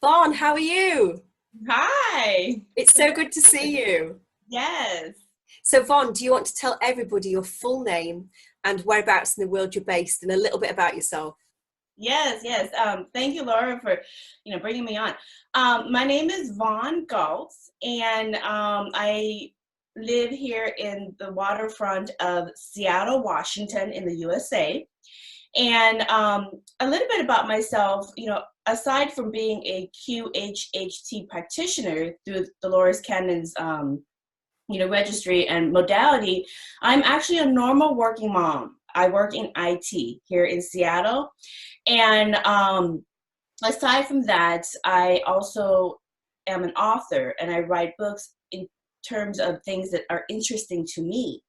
Vaughn, how are you? Hi. It's so good to see you. Yes. So, Vaughn, do you want to tell everybody your full name and whereabouts in the world you're based and a little bit about yourself? Yes. Thank you, Laura, for bringing me on. My name is Vaughn Galt, and I live here in the waterfront of Seattle, Washington, in the USA. And a little bit about myself, aside from being a QHHT practitioner through Dolores Cannon's registry and modality, I'm actually a normal working mom. I work in IT here in Seattle. And aside from that, I also am an author and I write books in terms of things that are interesting to me.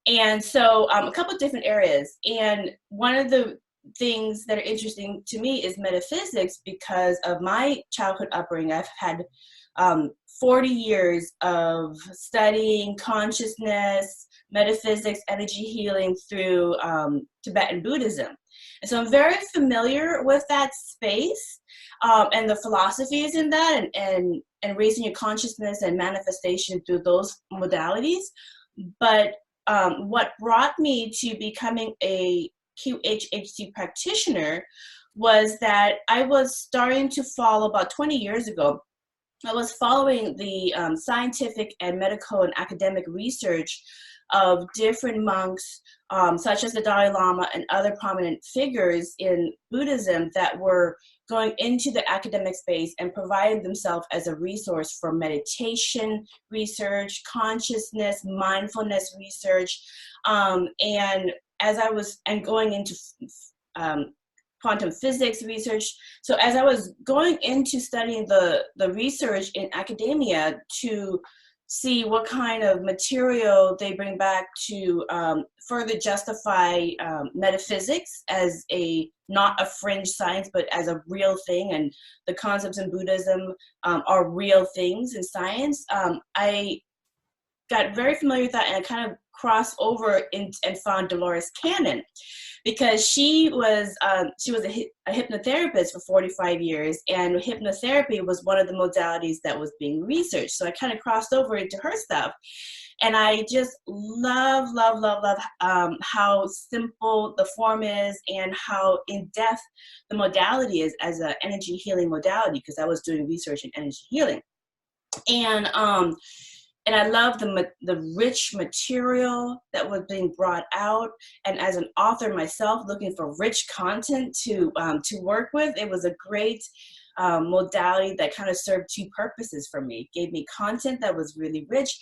And so a couple of different areas. And one of the things that are interesting to me is metaphysics because of my childhood upbringing. I've had 40 years of studying consciousness, metaphysics, energy healing through Tibetan Buddhism. And so I'm very familiar with that space and the philosophies in that and raising your consciousness and manifestation through those modalities. But what brought me to becoming a QHHT practitioner was that I was starting to follow about 20 years ago. I was following the scientific and medical and academic research of different monks, such as the Dalai Lama and other prominent figures in Buddhism that were going into the academic space and providing themselves as a resource for meditation research, consciousness, mindfulness research, and as I was and going into um, quantum physics research. So as I was going into studying the research in academia to see what kind of material they bring back to further justify metaphysics as a not a fringe science but as a real thing, and the concepts in Buddhism are real things in science. I got very familiar with that, and I kind of crossed over and found Dolores Cannon because she was a hypnotherapist for 45 years, and hypnotherapy was one of the modalities that was being researched. So I kind of crossed over into her stuff, and I just love how simple the form is and how in depth the modality is as an energy healing modality, because I was doing research in energy healing. And I love the rich material that was being brought out. And as an author myself, looking for rich content to work with, it was a great modality that kind of served two purposes for me. It gave me content that was really rich.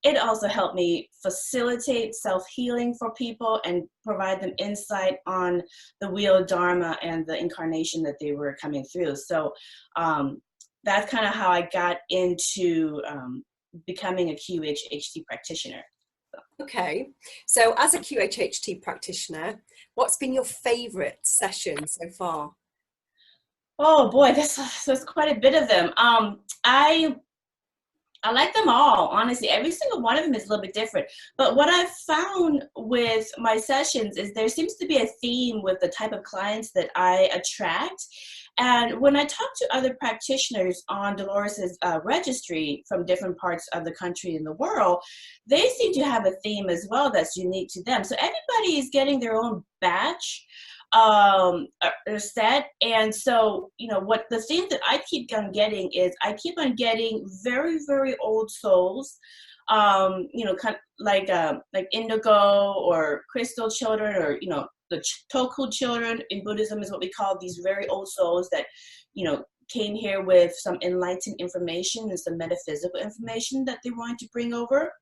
It also helped me facilitate self-healing for people and provide them insight on the wheel of Dharma and the incarnation that they were coming through. So that's kind of how I got into becoming a QHHT practitioner. Okay, so as a QHHT practitioner, what's been your favorite session so far? Oh boy, that's quite a bit of them. I like them all, honestly. Every single one of them is a little bit different. But what I've found with my sessions is there seems to be a theme with the type of clients that I attract. And when I talk to other practitioners on Dolores's registry from different parts of the country and the world, they seem to have a theme as well that's unique to them. So everybody is getting their own batch set. And so, what the theme that I keep on getting is I keep on getting very, very old souls, kind of like Indigo or crystal children, or, the Tulku children in Buddhism is what we call these very old souls that, came here with some enlightened information and some metaphysical information that they wanted to bring over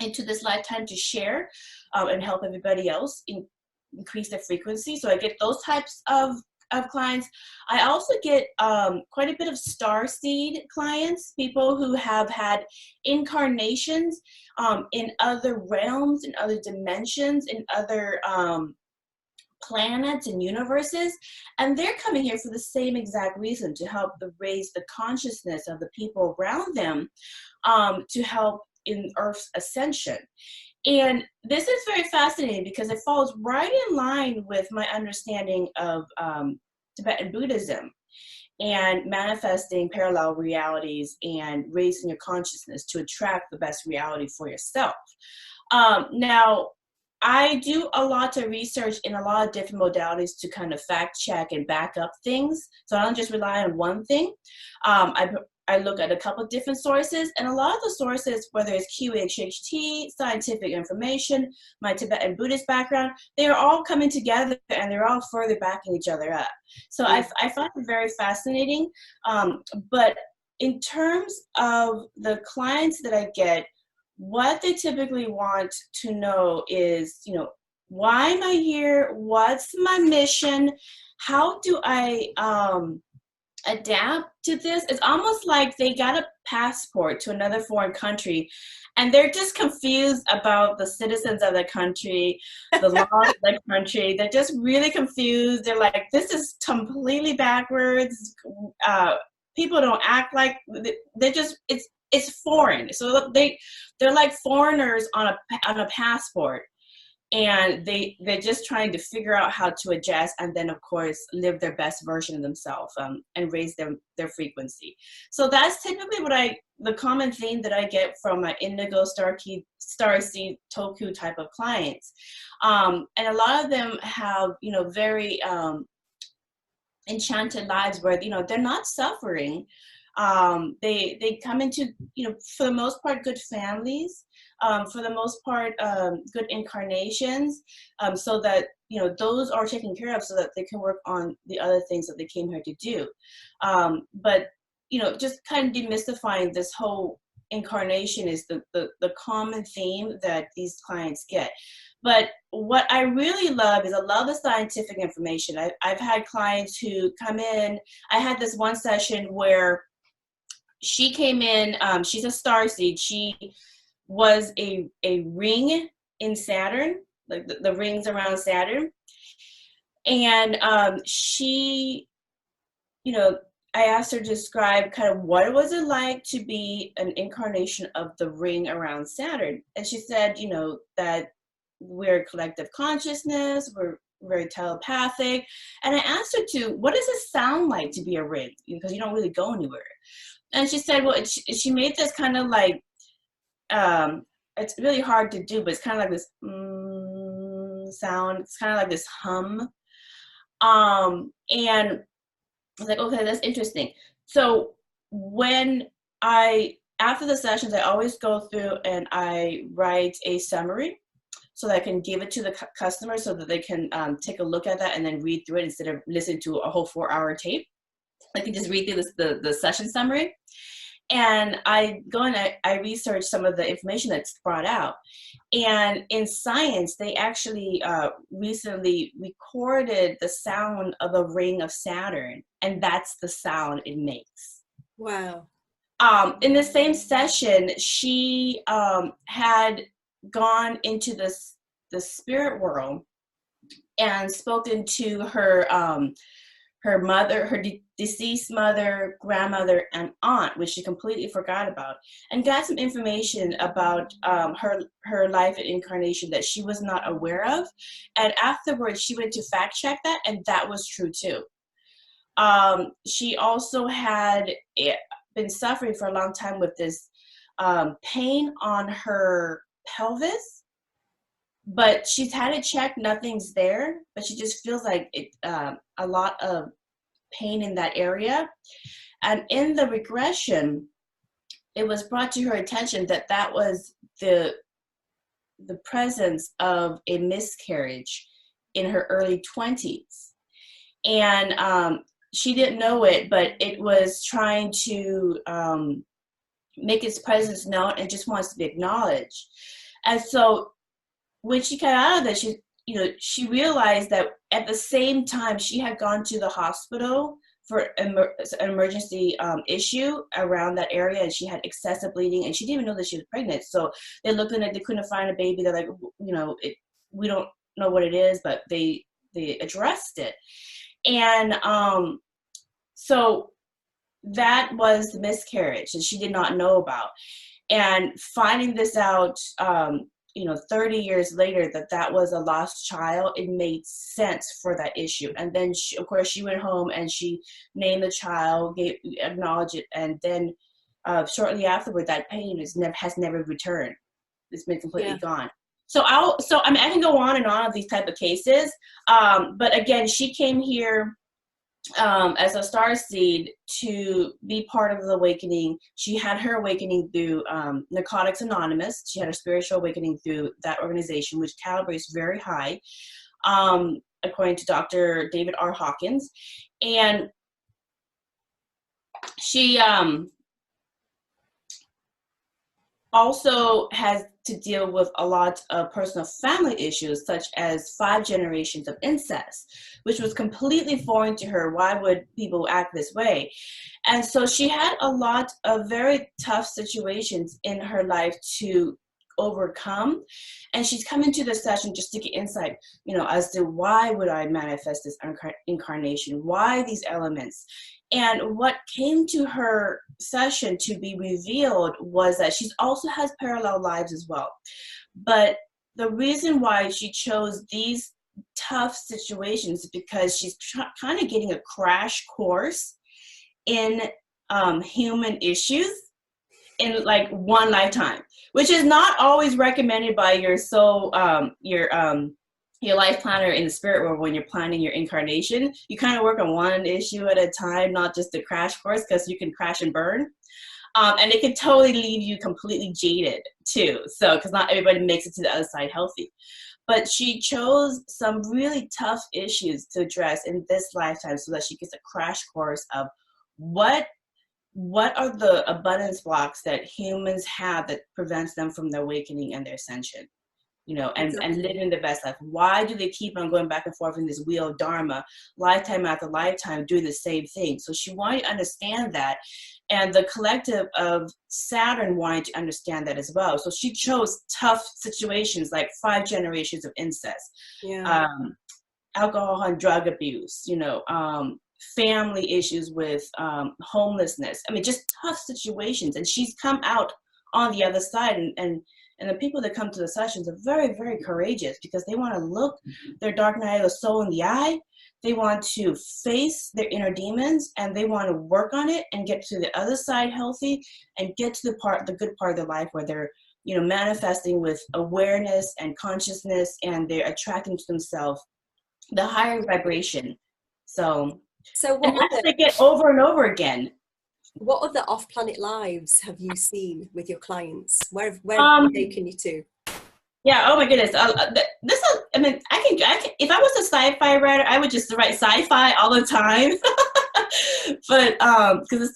into this lifetime to share and help everybody else increase their frequency. So I get those types of clients. I also get quite a bit of Starseed clients, people who have had incarnations in other realms, in other dimensions, in other planets and universes, and they're coming here for the same exact reason, to help raise the consciousness of the people around them, to help in Earth's ascension. And this is very fascinating because it falls right in line with my understanding of Tibetan Buddhism. and manifesting parallel realities and raising your consciousness to attract the best reality for yourself. Now, I do a lot of research in a lot of different modalities to kind of fact check and back up things. So I don't just rely on one thing. I look at a couple of different sources, and a lot of the sources, whether it's QHHT, scientific information, my Tibetan Buddhist background, they are all coming together and they're all further backing each other up. So I find it very fascinating. But in terms of the clients that I get, what they typically want to know is, why am I here? What's my mission? How do I adapt to this? It's almost like they got a passport to another foreign country and they're just confused about the citizens of the country, the laws of the country. They're just really confused. They're like, this is completely backwards. People don't act like, they're just, it's foreign. So they're like foreigners on a passport. And they're just trying to figure out how to adjust and then, of course, live their best version of themselves and raise their frequency. So that's typically the common theme that I get from my Indigo, Starseed, Tulku type of clients. And a lot of them have, very enchanted lives where, they're not suffering. They come into, for the most part, good families. For the most part, good incarnations, so that, those are taken care of so that they can work on the other things that they came here to do. But, just kind of demystifying this whole incarnation is the common theme that these clients get. But what I really love is I love the scientific information. I've had clients who come in. I had this one session where she came in, she's a starseed. She was a ring in Saturn, like the rings around Saturn. And she, I asked her to describe kind of what was it like to be an incarnation of the ring around Saturn. And she said, that we're collective consciousness, we're very telepathic. And I asked her what does it sound like to be a ring? Because you don't really go anywhere. And she said, well, she made this kind of like, it's really hard to do, but it's kind of like this sound. It's kind of like this hum. And I was like, okay, that's interesting. So after the sessions, I always go through and I write a summary so that I can give it to the customer so that they can take a look at that and then read through it instead of listening to a whole 4-hour tape. I can just read through the session summary. And I go and I research some of the information that's brought out. And in science, they actually recently recorded the sound of a ring of Saturn, and that's the sound it makes. Wow. In the same session, she had gone into the spirit world and spoken to her mother, her deceased mother, grandmother, and aunt, which she completely forgot about, and got some information about her life and incarnation that she was not aware of. And afterwards, she went to fact check that, and that was true too. She also had been suffering for a long time with this pain on her pelvis, but she's had it checked, nothing's there, but she just feels like a lot of pain in that area. And in the regression, it was brought to her attention that was the presence of a miscarriage in her early 20s. And she didn't know it, but it was trying to make its presence known and just wants to be acknowledged. And so when she got out of that, she realized that at the same time she had gone to the hospital for an emergency issue around that area, and she had excessive bleeding, and she didn't even know that she was pregnant. So they looked at it, they couldn't find a baby. They're like, we don't know what it is, but they addressed it. And so that was the miscarriage that she did not know about. And finding this out, 30 years later that was a lost child, it made sense for that issue. And then of course she went home and she named the child, acknowledged it, and then shortly afterward that pain has never returned. It's been completely gone. So I mean, I can go on and on of these type of cases, but again, she came here as a starseed to be part of the awakening. She had her awakening through Narcotics Anonymous. She had a spiritual awakening through that organization, which calibrates very high, according to Dr. David R. Hawkins. And she also has to deal with a lot of personal family issues, such as 5 generations of incest, which was completely foreign to her. Why would people act this way? And so she had a lot of very tough situations in her life to overcome. And she's come into this session just to get insight, as to why would I manifest this incarnation? Why these elements? And what came to her session to be revealed was that she also has parallel lives as well. But the reason why she chose these tough situations is because she's kind of getting a crash course in human issues in like one lifetime, which is not always recommended by your soul, your life planner in the spirit world. When you're planning your incarnation, you kind of work on one issue at a time, not just a crash course, because you can crash and burn. And it can totally leave you completely jaded too. So, because not everybody makes it to the other side healthy. But she chose some really tough issues to address in this lifetime so that she gets a crash course of what are the abundance blocks that humans have that prevents them from their awakening and their ascension. And living the best life. Why do they keep on going back and forth in this wheel of Dharma, lifetime after lifetime, doing the same thing? So she wanted to understand that, and the collective of Saturn wanted to understand that as well. So she chose tough situations like 5 generations of incest, alcohol and drug abuse, family issues with homelessness. I mean, just tough situations. And she's come out on the other side, and the people that come to the sessions are very, very courageous because they want to look their dark night of the soul in the eye. They want to face their inner demons, and they want to work on it and get to the other side healthy and get to the good part of their life where they're, manifesting with awareness and consciousness, and they're attracting to themselves the higher vibration. So what they get over and over again. What other off-planet lives have you seen with your clients? Where have they taken you to? Yeah. Oh my goodness. This is. I mean, I can. If I was a sci-fi writer, I would just write sci-fi all the time. But because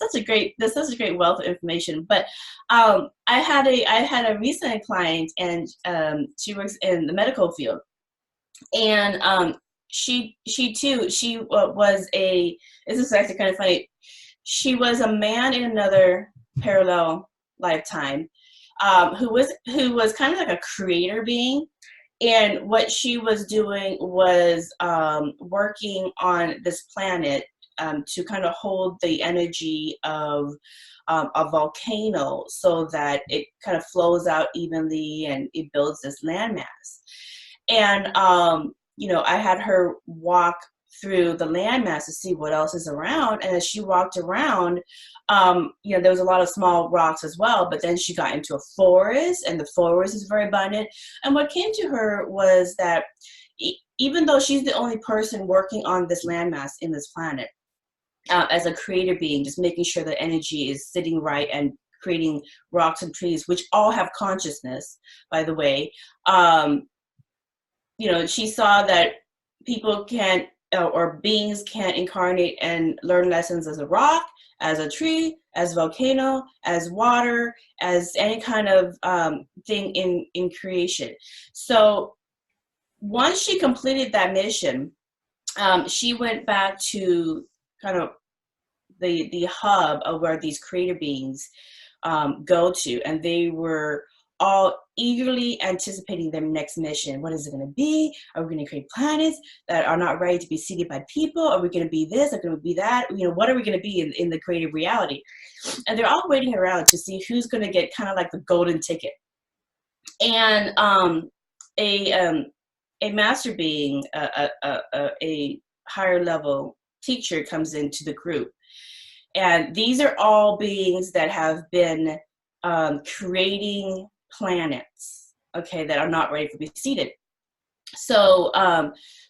there's such a great wealth of information. But I had a recent client, and she works in the medical field, and she was a. This is actually kind of funny. She was a man in another parallel lifetime, who was kind of like a creator being, and what she was doing was working on this planet to kind of hold the energy of a volcano so that it kind of flows out evenly and it builds this landmass. And I had her walk through the landmass to see what else is around. And as she walked around, there was a lot of small rocks as well, but then she got into a forest, and the forest is very abundant. And what came to her was that even though she's the only person working on this landmass in this planet, as a creator being, just making sure that energy is sitting right and creating rocks and trees, which all have consciousness, by the way, she saw that people can't, or beings can't incarnate and learn lessons as a rock, as a tree, as volcano, as water, as any kind of thing in creation. So once she completed that mission, she went back to kind of the hub of where these creator beings go to, and they were all eagerly anticipating their next mission. What is it going to be? Are we going to create planets that are not ready to be seeded by people? Are we going to be this? Are we going to be that? What are we going to be in the creative reality? And they're all waiting around to see who's going to get kind of like the golden ticket. And a master being, a higher level teacher comes into the group. And these are all beings that have been creating planets, okay, that are not ready to be seeded. So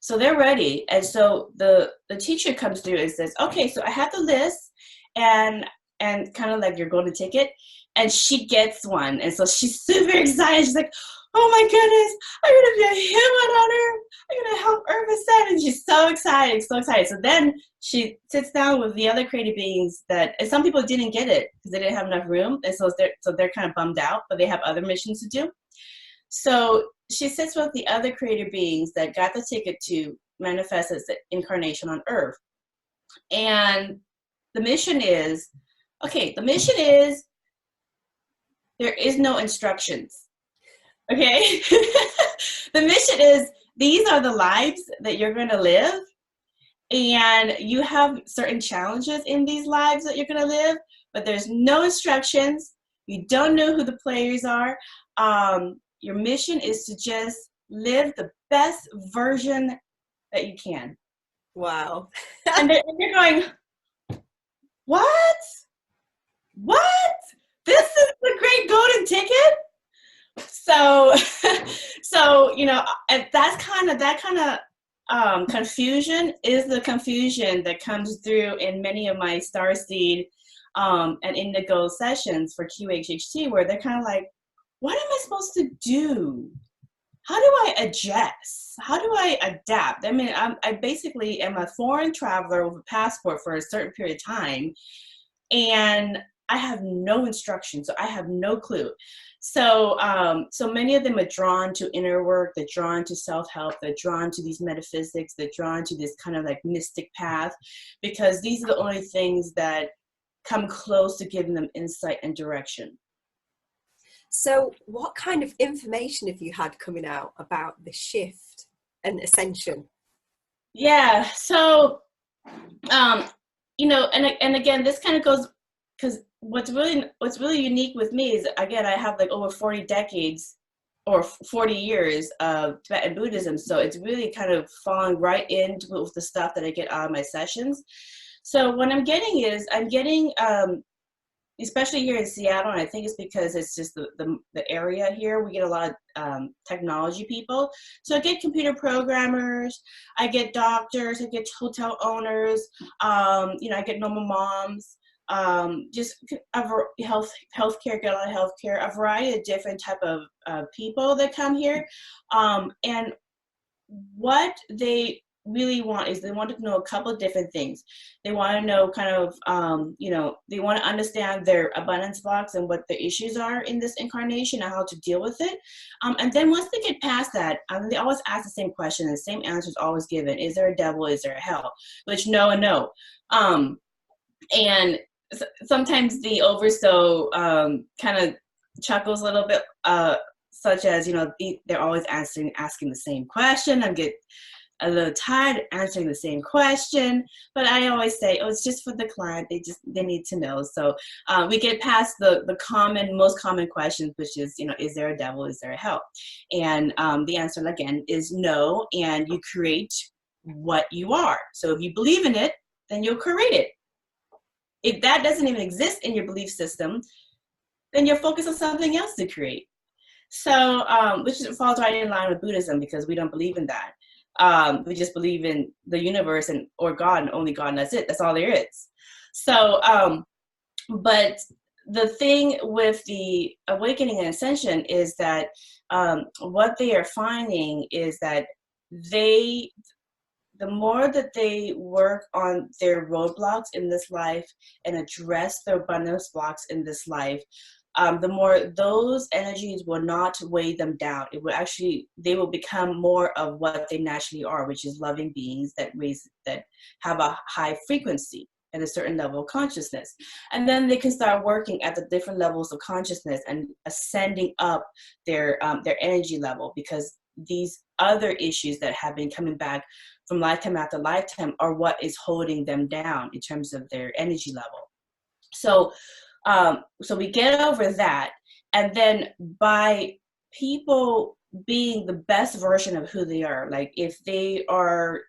so they're ready. And so the teacher comes through and says, okay, so I have the list, and kind of like your golden ticket. And she gets one. And so she's super excited. She's like, oh my goodness, I'm gonna be a human on Earth. I'm gonna help Earth ascend. And she's so excited, so excited. So then she sits down with the other created beings and some people didn't get it because they didn't have enough room. And so they're kind of bummed out, but they have other missions to do. So she sits with the other creator beings that got the ticket to manifest as the incarnation on Earth. And the mission is, there is no instructions. Okay? The mission is, these are the lives that you're going to live. And you have certain challenges in these lives that you're going to live, but there's no instructions. You don't know who the players are. Your mission is to just live the best version that you can. Wow. And you're going, what? This is the great golden ticket? So, and that kind of confusion is the confusion that comes through in many of my Starseed and Indigo sessions for QHHT, where they're kind of like, what am I supposed to do? How do I adjust? How do I adapt? I mean, I basically am a foreign traveler with a passport for a certain period of time, and I have no instruction, so I have no clue. So, so many of them are drawn to inner work, they're drawn to self-help, they're drawn to these metaphysics, they're drawn to this kind of like mystic path, because these are the only things that come close to giving them insight and direction. So what kind of information have you had coming out about the shift and ascension? Yeah, so, and again, this kind of goes, because what's really unique with me is, again, I have like over 40 decades or 40 years of Tibetan Buddhism. So it's really kind of falling right into with the stuff that I get out of my sessions. So what I'm getting is, especially here in Seattle, and I think it's because it's just the area here, we get a lot of technology people. So I get computer programmers, I get doctors, I get hotel owners, I get normal moms, just healthcare, get a lot of healthcare, a variety of different type of people that come here. And what they really want is they want to know a couple of different things. They want to know kind of, they want to understand their abundance blocks and what the issues are in this incarnation and how to deal with it. And then once they get past that, they always ask the same question and the same answer is always given. Is there a devil? Is there a hell? Which no and no. And sometimes the oversoul kind of chuckles a little bit, such as, they're always asking the same question. I get a little tired of answering the same question, but I always say, it's just for the client. They need to know. So we get past the most common questions, which is, is there a devil? Is there a hell? And the answer again is no. And you create what you are. So if you believe in it, then you'll create it. If that doesn't even exist in your belief system, then you're focused on something else to create. So, which falls right in line with Buddhism, because we don't believe in that. We just believe in the universe or God, and only God, and that's it. That's all there is. So, but the thing with the awakening and ascension is that what they are finding is that the more that they work on their roadblocks in this life and address their abundance blocks in this life, the more those energies will not weigh them down. They will become more of what they naturally are, which is loving beings that have a high frequency at a certain level of consciousness. And then they can start working at the different levels of consciousness and ascending up their energy level, because these other issues that have been coming back from lifetime after lifetime are what is holding them down in terms of their energy level. So we get over that, and then by people being the best version of who they are. Like if they are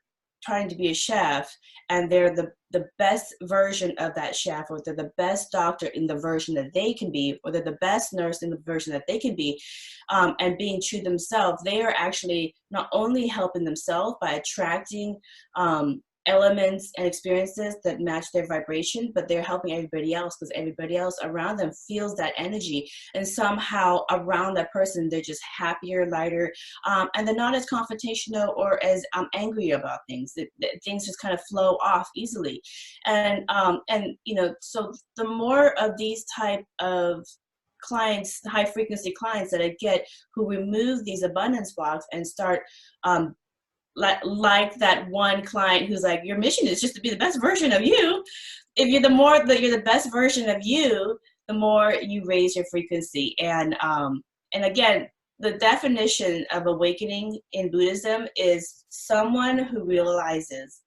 trying to be a chef and they're the best version of that chef, or they're the best doctor in the version that they can be, or they're the best nurse in the version that they can be, and being true to themselves, they are actually not only helping themselves by attracting elements and experiences that match their vibration, but they're helping everybody else, because everybody else around them feels that energy, and somehow around that person they're just happier, lighter, and they're not as confrontational or as angry about things. Things just kind of flow off easily, and you know, so the more of these type of clients, high frequency clients that I get, who remove these abundance blocks and start like that one client who's like, your mission is just to be the best version of you. If you're you're the best version of you, the more you raise your frequency. And again, the definition of awakening in Buddhism is someone who realizes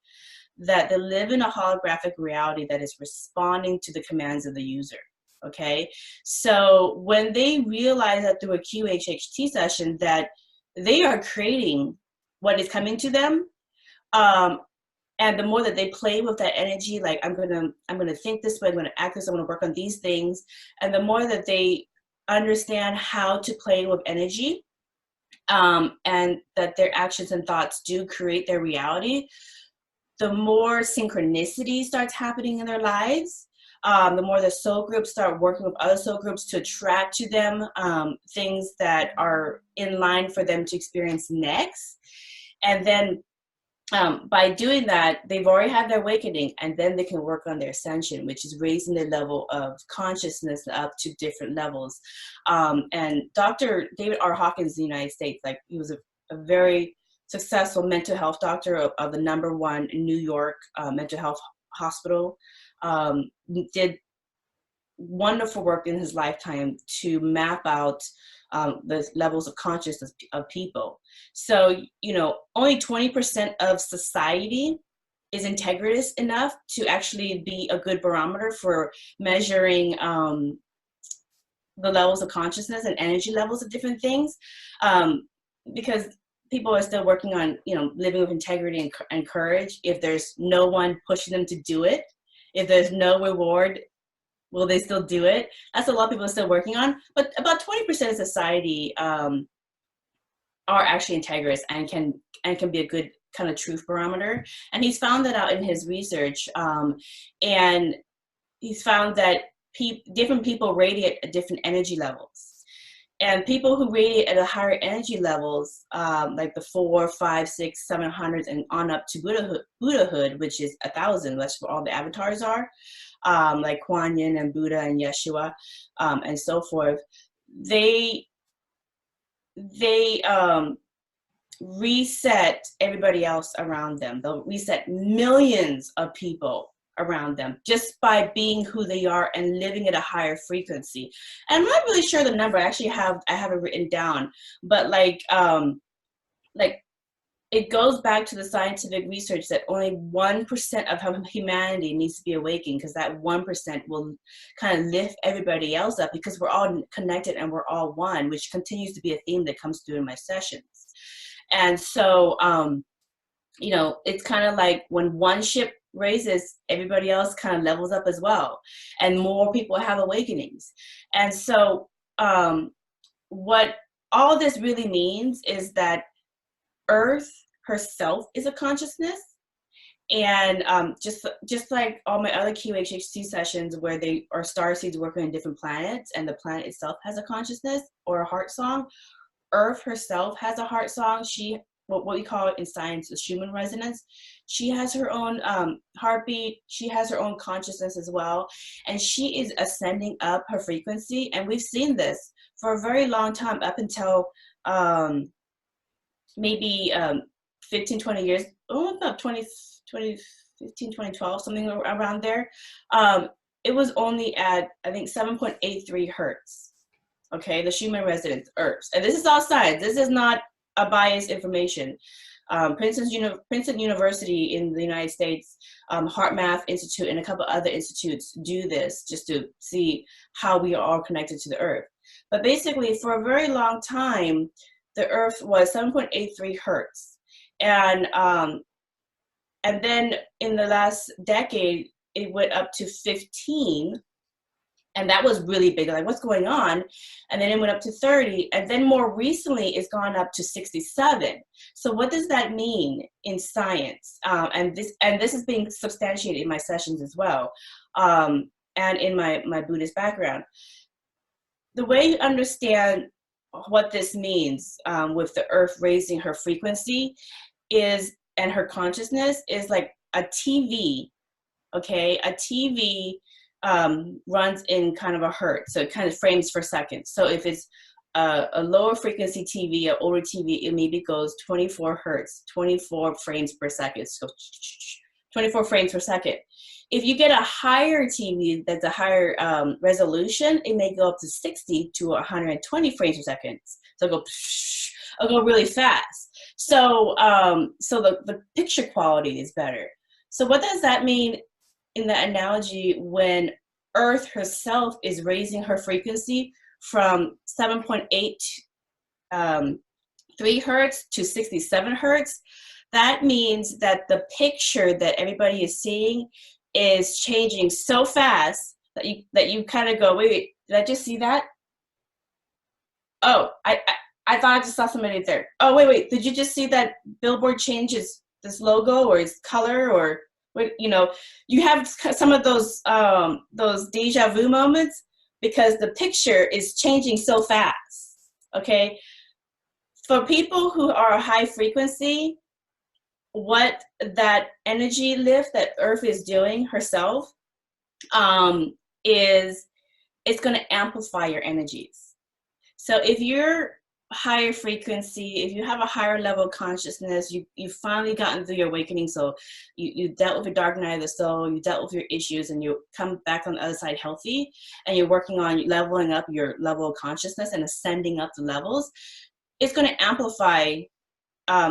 that they live in a holographic reality that is responding to the commands of the user. Okay, so when they realize that through a QHHT session that they are creating what is coming to them, and the more that they play with that energy, like I'm gonna think this way, I'm gonna act this, I'm gonna work on these things, and the more that they understand how to play with energy, and that their actions and thoughts do create their reality, the more synchronicity starts happening in their lives. The more the soul groups start working with other soul groups to attract to them things that are in line for them to experience next. And then by doing that, they've already had their awakening, and then they can work on their ascension, which is raising their level of consciousness up to different levels. And Dr. David R. Hawkins in the United States, like he was a very successful mental health doctor of the #1 in New York mental health hospital, did wonderful work in his lifetime to map out the levels of consciousness of people. So, you know, only 20% of society is integritous enough to actually be a good barometer for measuring the levels of consciousness and energy levels of different things, because people are still working on, you know, living with integrity and courage. If there's no one pushing them to do it, if there's no reward, will they still do it? That's a lot of people are still working on. But about 20% of society are actually integrous and can be a good kind of truth barometer. And he's found that out in his research. And he's found that different people radiate at different energy levels. And people who radiate at a higher energy levels, like the 4, 5, 6, 700s and on up to Buddhahood, which is 1,000, that's where all the avatars are, like Kuan Yin and Buddha and Yeshua, and so forth. They reset everybody else around them. They'll reset millions of people around them just by being who they are and living at a higher frequency. And I'm not really sure the number. I have it written down, but like it goes back to the scientific research that only 1% of humanity needs to be awakened, because that 1% will kind of lift everybody else up, because we're all connected and we're all one, which continues to be a theme that comes through in my sessions. And so, you know, it's kind of like when one ship raises, everybody else kind of levels up as well, and more people have awakenings. And so what all this really means is that Earth herself is a consciousness. And just like all my other QHHT sessions where they are starseeds working on different planets, and the planet itself has a consciousness or a heart song, Earth herself has a heart song. What we call it in science, the Schumann resonance. She has her own heartbeat. She has her own consciousness as well. And she is ascending up her frequency. And we've seen this for a very long time, up until maybe 15, 20 years, about 2015, 2012, something around there. It was only at, I think, 7.83 hertz. Okay, the Schumann resonance, hertz. And this is all science. This is not a biased information. Princeton University in the United States, Heart Math Institute, and a couple other institutes do this just to see how we are all connected to the Earth. But basically, for a very long time, the Earth was 7.83 hertz. And then in the last decade, it went up to 15. And that was really big, like what's going on? And then it went up to 30. And then more recently, it's gone up to 67. So what does that mean in science? And this is being substantiated in my sessions as well, and in my Buddhist background. The way you understand what this means with the Earth raising her frequency and her consciousness is like a TV, okay? A TV runs in kind of a hertz, so it kind of frames per second. So if it's a lower frequency TV, an older TV, it maybe goes 24 hertz, 24 frames per second. So 24 frames per second. If you get a higher TV that's a higher resolution, it may go up to 60 to 120 frames per second. So it'll go really fast. So the picture quality is better. So what does that mean in the analogy when Earth herself is raising her frequency from 7.83 hertz to 67 hertz? That means that the picture that everybody is seeing is changing so fast that you kind of go, wait, did I just see that? Oh, I thought I just saw somebody there. Oh, wait, did you just see that billboard changes this logo or its color? Or you have some of those deja vu moments because the picture is changing so fast, okay? For people who are high frequency, what that energy lift that Earth is doing herself is it's going to amplify your energies. So if you're higher frequency, if you have a higher level of consciousness, you've finally gotten through your awakening, so you dealt with your dark night of the soul, you dealt with your issues, and you come back on the other side healthy, and you're working on leveling up your level of consciousness and ascending up the levels, it's going to amplify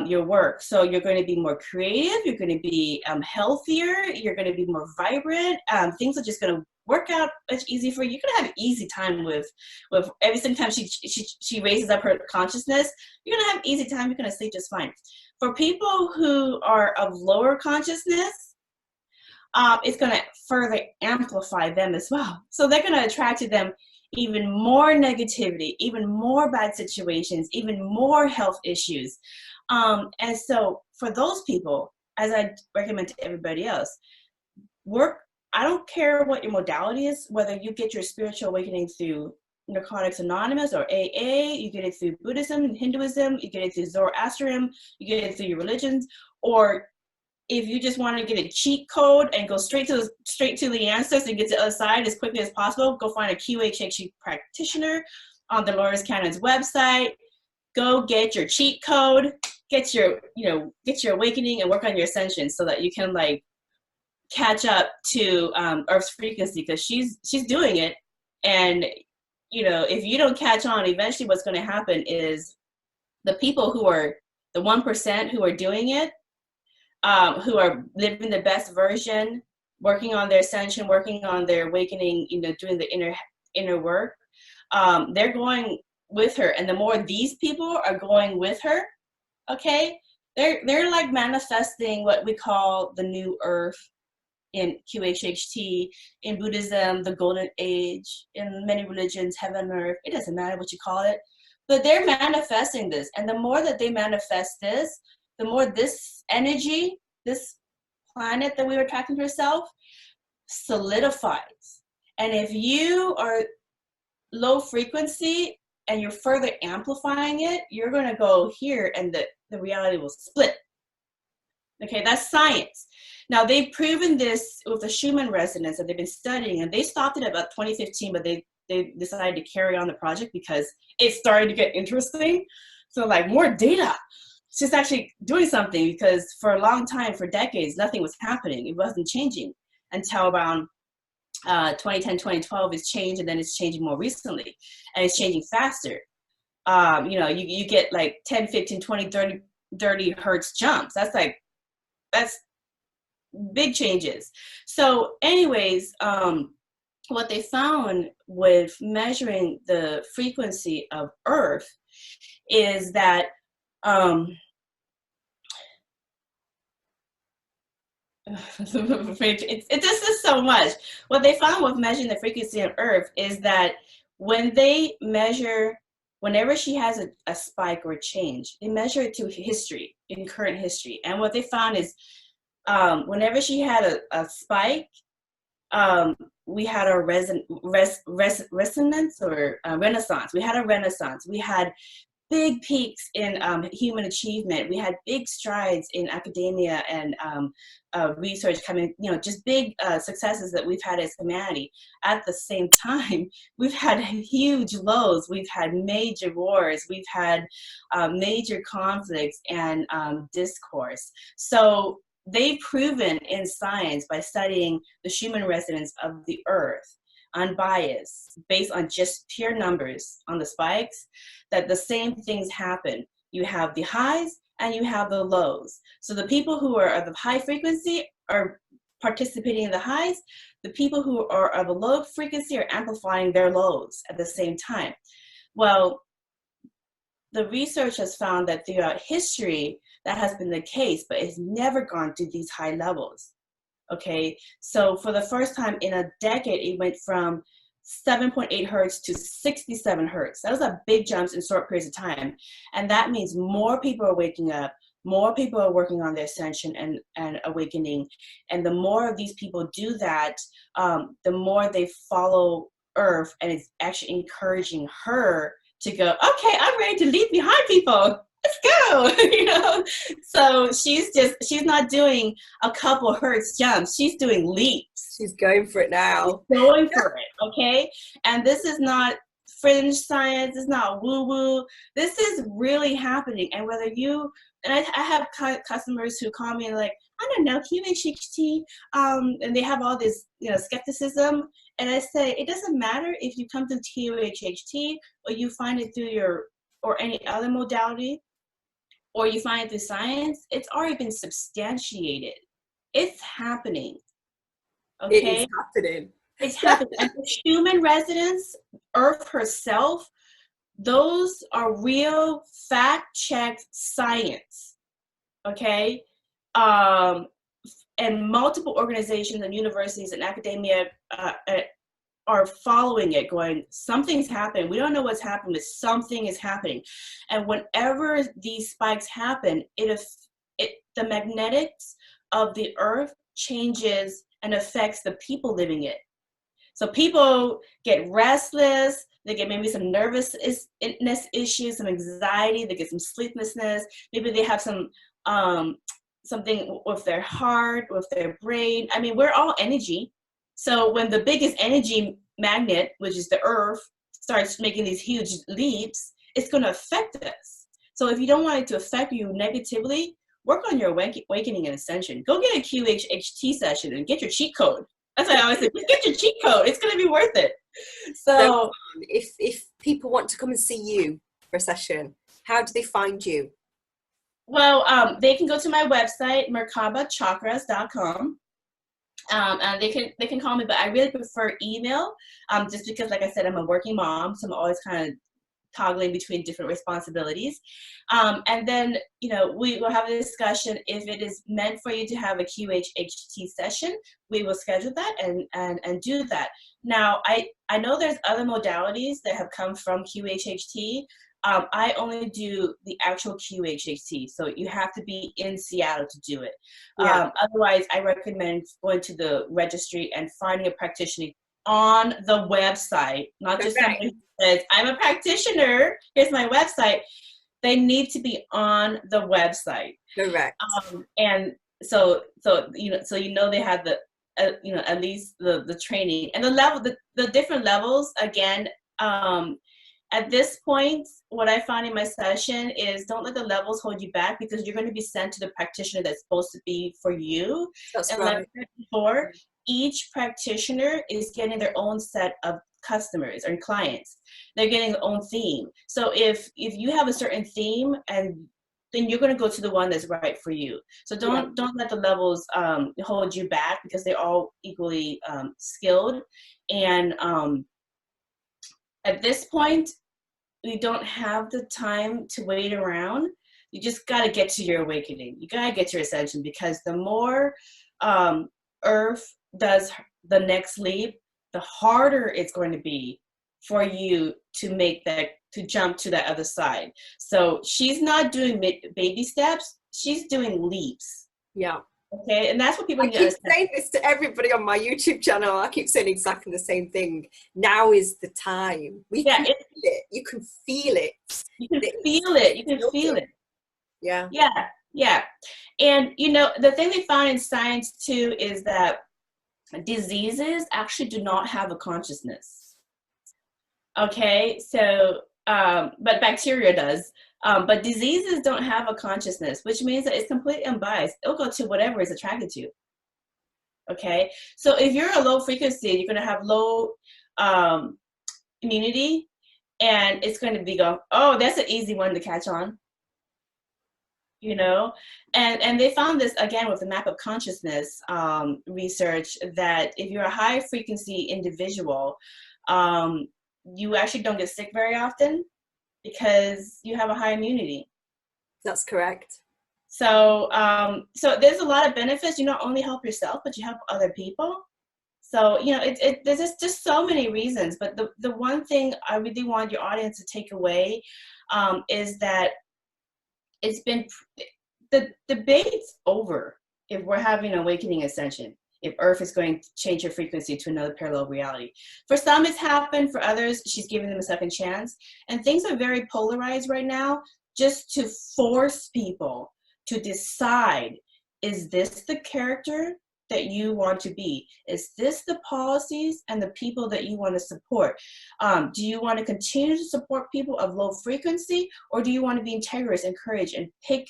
your work. So you're going to be more creative, you're going to be healthier, you're going to be more vibrant, things are just going to work out much easy for you. You're going to have an easy time with every single time she raises up her consciousness, you're going to have an easy time, you're going to sleep just fine. For people who are of lower consciousness, it's going to further amplify them as well. So they're going to attract to them even more negativity, even more bad situations, even more health issues. And so for those people, as I recommend to everybody else, I don't care what your modality is, whether you get your spiritual awakening through Narcotics Anonymous or AA, you get it through Buddhism, Hinduism, you get it through Zoroastrianism, you get it through your religions, or if you just want to get a cheat code and go straight to the answers and get to the other side as quickly as possible, go find a QHHT practitioner on Dolores Cannon's website. Go get your cheat code, get your awakening and work on your ascension so that you can catch up to Earth's frequency, because she's doing it. And if you don't catch on, eventually what's going to happen is the people who are the 1% who are doing it, who are living the best version, working on their ascension, working on their awakening, doing the inner work, they're going with her. And the more these people are going with her, okay, they're like manifesting what we call the new Earth in QHHT, in Buddhism, the golden age, in many religions, heaven, earth, it doesn't matter what you call it, but they're manifesting this. And the more that they manifest this, the more this energy, this planet that we were attracting to herself, solidifies. And if you are low frequency and you're further amplifying it, you're going to go here and the reality will split. Okay, that's science. Now, they've proven this with the Schumann resonance that they've been studying, and they stopped it about 2015, but they decided to carry on the project because it started to get interesting. So more data. It's just actually doing something, because for a long time, for decades, nothing was happening. It wasn't changing until around 2010, 2012, it's changed, and then it's changing more recently, and it's changing faster. You get 10, 15, 20, 30 hertz jumps. That's big changes. So anyways, what they found with measuring the frequency of Earth is that this is so much. What they found with measuring the frequency of Earth is that when they measure, whenever she has a spike or a change, they measure it to history, in current history. And what they found is whenever she had a spike, we had a resonance or renaissance. We had a renaissance. We had big peaks in human achievement. We had big strides in academia and research coming, just big successes that we've had as humanity. At the same time, we've had huge lows. We've had major wars. We've had major conflicts and discourse. So they've proven in science by studying the Schumann resonance of the Earth, unbiased, based on just pure numbers on the spikes, that the same things happen. You have the highs and you have the lows. So the people who are of the high frequency are participating in the highs. The people who are of a low frequency are amplifying their lows at the same time. Well, the research has found that throughout history, that has been the case, but it's never gone to these high levels. Okay, so for the first time in a decade, it went from 7.8 hertz to 67 hertz. That was a big jumps in short periods of time. And that means more people are waking up, more people are working on their ascension and awakening. And the more of these people do that, the more they follow Earth, and it's actually encouraging her to go, okay, I'm ready to leave behind people. Let's go, So she's not doing a couple hertz jumps. She's doing leaps. She's going for it now. She's going for it, okay? And this is not fringe science. It's not woo-woo. This is really happening. And whether you, and I have customers who call me like, I don't know, QHHT, and they have all this, skepticism. And I say, it doesn't matter if you come to QHHT or you find it through or any other modality, or you find it through science, it's already been substantiated. It's happening. Okay? It is happening. It's happening. And the human resonance, Earth herself, those are real fact-checked science. Okay? And multiple organizations and universities and academia are following it, going, something's happened. We don't know what's happened, but something is happening. And whenever these spikes happen, the magnetics of the Earth changes and affects the people living it. So people get restless, they get maybe some nervousness issues, some anxiety, they get some sleeplessness, maybe they have some something with their heart, with their brain. I mean, we're all energy. So when the biggest energy magnet, which is the Earth, starts making these huge leaps, it's going to affect us. So if you don't want it to affect you negatively, work on your awakening and ascension. Go get a QHHT session and get your cheat code. That's what I always say. Just get your cheat code. It's going to be worth it. So if people want to come and see you for a session, how do they find you? Well, they can go to my website, merkabachakras.com. And they can call me, but I really prefer email, just because, like I said, I'm a working mom, so I'm always kind of toggling between different responsibilities. And then, we will have a discussion. If it is meant for you to have a QHHT session, we will schedule that and do that. Now, I know there's other modalities that have come from QHHT. I only do the actual QHHT, so you have to be in Seattle to do it. Yeah. Otherwise, I recommend going to the registry and finding a practitioner on the website, not just somebody who says, I'm a practitioner, here's my website. They need to be on the website. Correct. And so they have the at least the training and the level, the different levels. Again, at this point, what I find in my session is don't let the levels hold you back, because you're going to be sent to the practitioner that's supposed to be for you. That's and right. Like I said before, each practitioner is getting their own set of customers or clients. They're getting their own theme. So if you have a certain theme and then you're going to go to the one that's right for you. So don't let the levels hold you back, because they're all equally skilled. And at this point, you don't have the time to wait around. You just got to get to your awakening. You got to get to your ascension, because the more Earth does the next leap, the harder it's going to be for you to make that, to jump to that other side. So she's not doing baby steps, she's doing leaps. Yeah. Okay, and that's what people need to understand. I keep saying this to everybody on my YouTube channel. I keep saying exactly the same thing. Now is the time. You can feel it. You can feel it. You can feel it. You can feel it. Yeah. Yeah. Yeah. And, you know, the thing they found in science too is that diseases actually do not have a consciousness. Okay, so, but bacteria does. But diseases don't have a consciousness, which means that it's completely unbiased. It'll go to whatever it's attracted to. Okay, so if you're a low frequency, you're going to have low immunity, and it's going to be oh, that's an easy one to catch on. You know, and they found this again with the map of consciousness research, that if you're a high frequency individual, you actually don't get sick very often, because you have a high immunity. That's correct. So, so there's a lot of benefits. You not only help yourself, but you help other people. So, you know, there's just so many reasons. But the one thing I really want your audience to take away is that it's been, the debate's over if we're having awakening ascension, if Earth is going to change her frequency to another parallel reality. For some, it's happened. For others, she's giving them a second chance. And things are very polarized right now, just to force people to decide, is this the character that you want to be? Is this the policies and the people that you want to support? Do you want to continue to support people of low frequency, or do you want to be integrous and courage and pick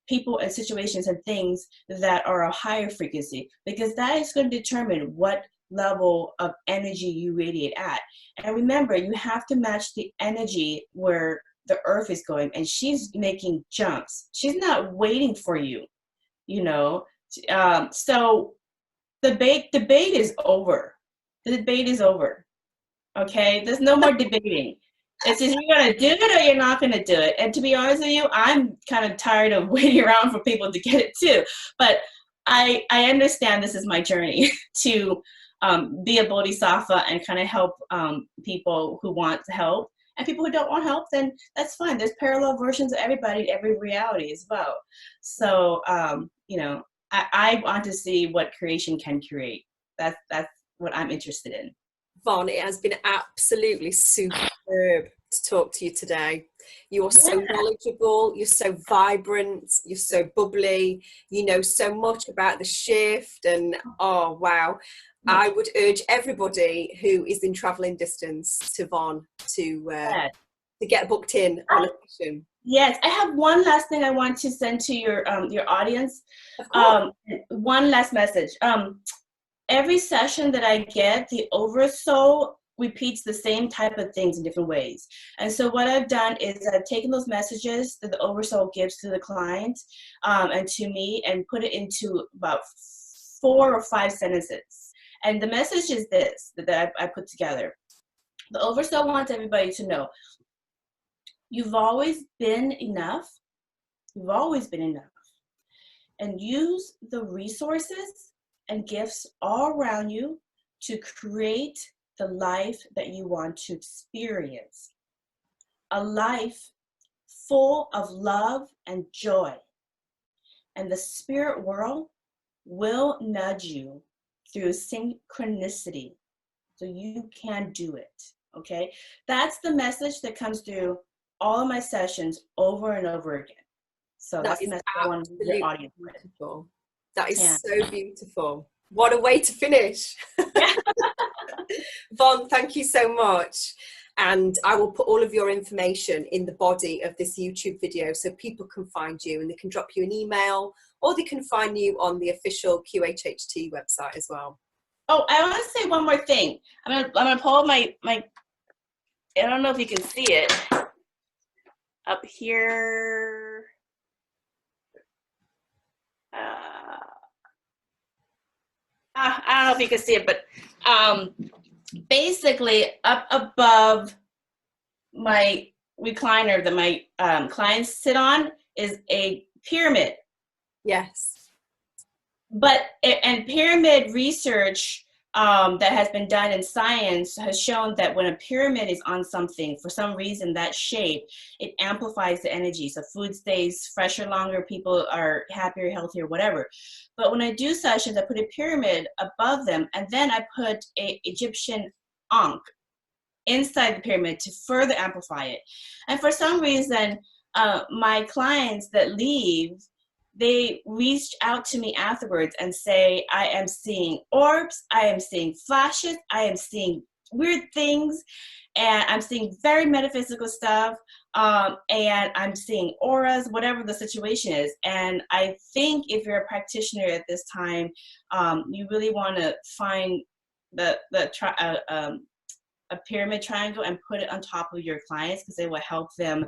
people and situations and things that are a higher frequency? Because that is going to determine what level of energy you radiate at. And remember, you have to match the energy where the Earth is going, and she's making jumps. She's not waiting for you, you know. So the debate is over. The debate is over. Okay, there's no more debating. It's just, you're going to do it or you're not going to do it. And to be honest with you, I'm kind of tired of waiting around for people to get it too. But I understand this is my journey to be a bodhisattva and kind of help people who want help. And people who don't want help, then that's fine. There's parallel versions of everybody, every reality as well. So, you know, I want to see what creation can create. That's what I'm interested in. Von, it has been absolutely superb to talk to you today. You are so knowledgeable, you're so vibrant, you're so bubbly, you know so much about the shift, and oh wow. I would urge everybody who is in traveling distance to Von to get booked in on a session. Yes, I have one last thing I want to send to your audience. Of course. One last message. Every session that I get, the Oversoul repeats the same type of things in different ways. And so what I've done is I've taken those messages that the Oversoul gives to the client and to me, and put it into about 4 or 5 sentences. And the message is this, that I put together. The Oversoul wants everybody to know, you've always been enough. You've always been enough. And use the resources and gifts all around you to create the life that you want to experience. A life full of love and joy. And the spirit world will nudge you through synchronicity, so you can do it. Okay, that's the message that comes through all of my sessions over and over again. So that's the message I want to your audience with. Beautiful. That is so beautiful. What a way to finish. Von, thank you so much. And I will put all of your information in the body of this YouTube video so people can find you, and they can drop you an email, or they can find you on the official QHHT website as well. Oh, I want to say one more thing. I'm gonna pull my I don't know if you can see it up here. I don't know if you can see it, but basically up above my recliner that my clients sit on is a pyramid. Yes. And pyramid research that has been done in science has shown that when a pyramid is on something, for some reason, that shape, it amplifies the energy. So food stays fresher longer, people are happier, healthier, whatever. But when I do sessions, I put a pyramid above them, and then I put a Egyptian ankh inside the pyramid to further amplify it. And for some reason, my clients that leave, they reached out to me afterwards and say, I am seeing orbs, I am seeing flashes, I am seeing weird things, and I'm seeing very metaphysical stuff, and I'm seeing auras, whatever the situation is. And I think if you're a practitioner at this time, you really want to find a pyramid triangle and put it on top of your clients, because it will help them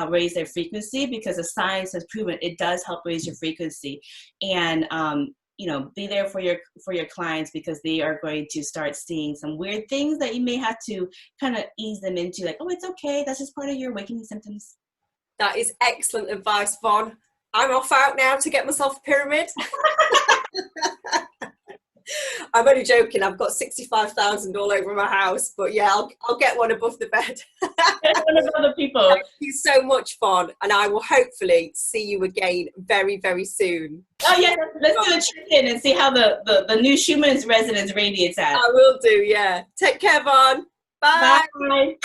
raise their frequency, because the science has proven it does help raise your frequency. And you know, be there for your clients, because they are going to start seeing some weird things that you may have to kind of ease them into, like, oh, it's okay, that's just part of your awakening symptoms. That is excellent advice, Von. I'm off out now to get myself a pyramid. I'm only joking. I've got 65,000 all over my house, but yeah, I'll get one above the bed. One of other people. Thank you so much, Von, and I will hopefully see you again very, very soon. Oh yeah, let's do a check-in and see how the new Schumann's resonance radiates at. I will do. Yeah. Take care, Von. Bye. Bye.